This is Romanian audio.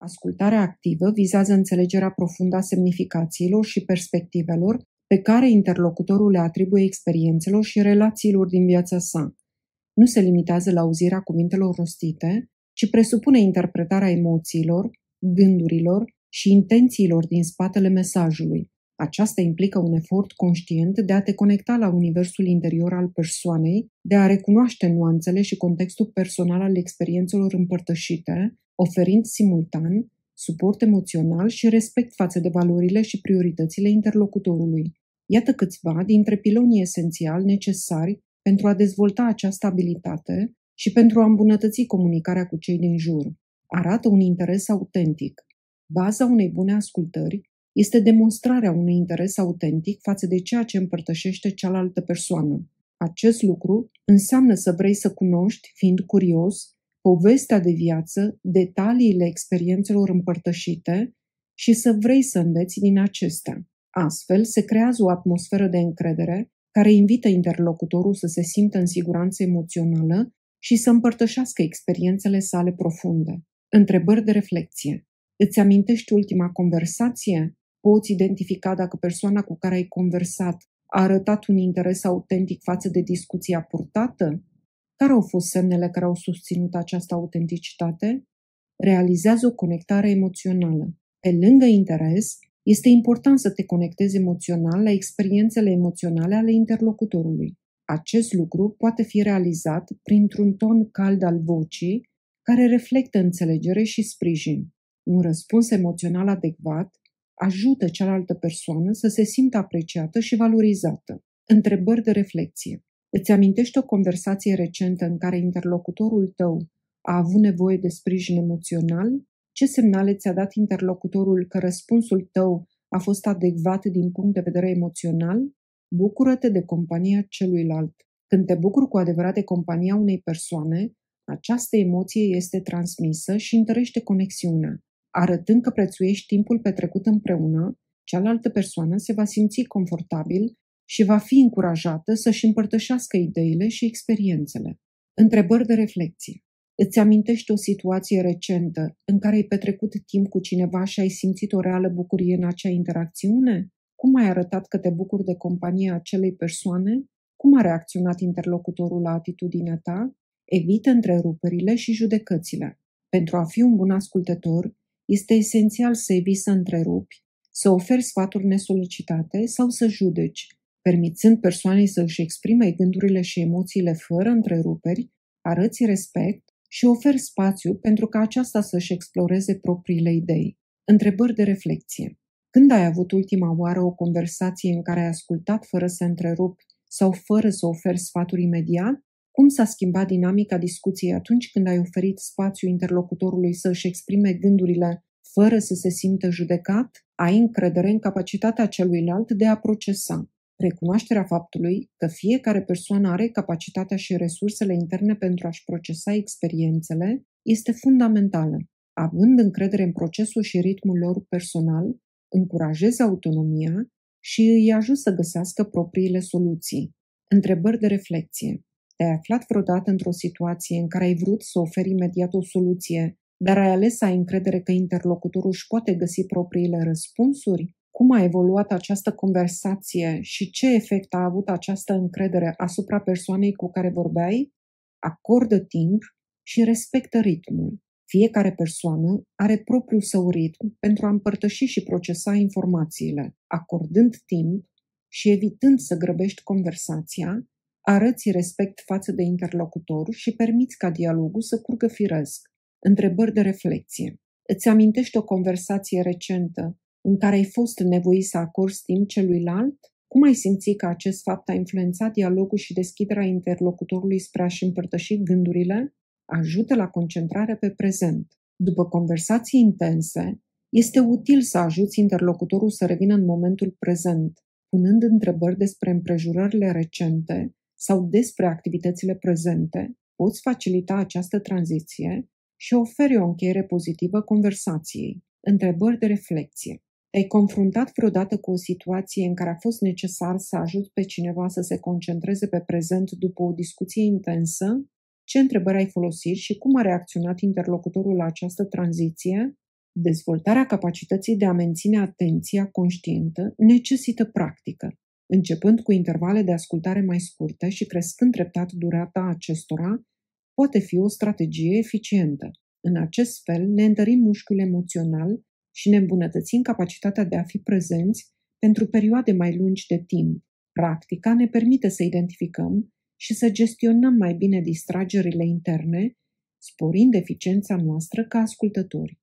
Ascultarea activă vizează înțelegerea profundă a semnificațiilor și perspectivelor pe care interlocutorul le atribuie experiențelor și relațiilor din viața sa. Nu se limitează la auzirea cuvintelor rostite, ci presupune interpretarea emoțiilor, gândurilor și intențiilor din spatele mesajului. Aceasta implică un efort conștient de a te conecta la universul interior al persoanei, de a recunoaște nuanțele și contextul personal al experiențelor împărtășite, oferind simultan suport emoțional și respect față de valorile și prioritățile interlocutorului. Iată câțiva dintre pilonii esențiali necesari pentru a dezvolta această abilitate și pentru a îmbunătăți comunicarea cu cei din jur. Arată un interes autentic. Baza unei bune ascultări este demonstrarea unui interes autentic față de ceea ce împărtășește cealaltă persoană. Acest lucru înseamnă să vrei să cunoști, fiind curios, povestea de viață, detaliile experiențelor împărtășite și să vrei să înveți din acestea. Astfel, se creează o atmosferă de încredere care invită interlocutorul să se simtă în siguranță emoțională și să împărtășească experiențele sale profunde. Întrebări de reflexie. Îți amintești ultima conversație? Poți identifica dacă persoana cu care ai conversat a arătat un interes autentic față de discuția purtată? Care au fost semnele care au susținut această autenticitate? Realizează o conectare emoțională. Pe lângă interes, este important să te conectezi emoțional la experiențele emoționale ale interlocutorului. Acest lucru poate fi realizat printr-un ton cald al vocii, care reflectă înțelegere și sprijin. Un răspuns emoțional adecvat ajută cealaltă persoană să se simtă apreciată și valorizată. Întrebări de reflexie. Îți amintești o conversație recentă în care interlocutorul tău a avut nevoie de sprijin emoțional? Ce semnale ți-a dat interlocutorul că răspunsul tău a fost adecvat din punct de vedere emoțional? Bucură-te de compania celuilalt. Când te bucuri cu adevărat de compania unei persoane, această emoție este transmisă și întărește conexiunea. Arătând că prețuiești timpul petrecut împreună, cealaltă persoană se va simți confortabil și va fi încurajată să-și împărtășească ideile și experiențele. Întrebări de reflexie. Îți amintești o situație recentă în care ai petrecut timp cu cineva și ai simțit o reală bucurie în acea interacțiune? Cum ai arătat că te bucuri de compania acelei persoane? Cum a reacționat interlocutorul la atitudinea ta? Evită întreruperile și judecățile. Pentru a fi un bun ascultător, este esențial să eviți să întrerupi, să oferi sfaturi nesolicitate sau să judeci, permițând persoanei să își exprime gândurile și emoțiile fără întreruperi, arăți respect și oferi spațiu pentru ca aceasta să-și exploreze propriile idei. Întrebări de reflexie. Când ai avut ultima oară o conversație în care ai ascultat fără să întrerupi sau fără să oferi sfaturi imediat? Cum s-a schimbat dinamica discuției atunci când ai oferit spațiu interlocutorului să își exprime gândurile fără să se simtă judecat? Ai încredere în capacitatea celuilalt de a procesa. Recunoașterea faptului că fiecare persoană are capacitatea și resursele interne pentru a-și procesa experiențele este fundamentală. Având încredere în procesul și ritmul lor personal, încurajezi autonomia și îi ajut să găsească propriile soluții. Întrebări de reflexie. Te-ai aflat vreodată într-o situație în care ai vrut să oferi imediat o soluție, dar ai ales să ai încredere că interlocutorul își poate găsi propriile răspunsuri? Cum a evoluat această conversație și ce efect a avut această încredere asupra persoanei cu care vorbeai? Acordă timp și respectă ritmul. Fiecare persoană are propriul său ritm pentru a împărtăși și procesa informațiile. Acordând timp și evitând să grăbești conversația, arăți respect față de interlocutor și permiți ca dialogul să curgă firesc. Întrebări de reflexie. Îți amintești o conversație recentă în care ai fost nevoit să acorzi timp celuilalt? Cum ai simțit că acest fapt a influențat dialogul și deschiderea interlocutorului spre a-și împărtăși gândurile? Ajută la concentrare pe prezent. După conversații intense, este util să ajuți interlocutorul să revină în momentul prezent, punând întrebări despre împrejurările recente sau despre activitățile prezente. Poți facilita această tranziție și oferi o încheiere pozitivă conversației. Întrebări de reflexie. Te-ai confruntat vreodată cu o situație în care a fost necesar să ajuți pe cineva să se concentreze pe prezent după o discuție intensă? Ce întrebări ai folosit și cum a reacționat interlocutorul la această tranziție? Dezvoltarea capacității de a menține atenția conștientă necesită practică. Începând cu intervale de ascultare mai scurte și crescând treptat durata acestora, poate fi o strategie eficientă. În acest fel, ne întărim mușchiul emoțional și ne îmbunătățim capacitatea de a fi prezenți pentru perioade mai lungi de timp. Practica ne permite să identificăm și să gestionăm mai bine distragerile interne, sporind eficiența noastră ca ascultători.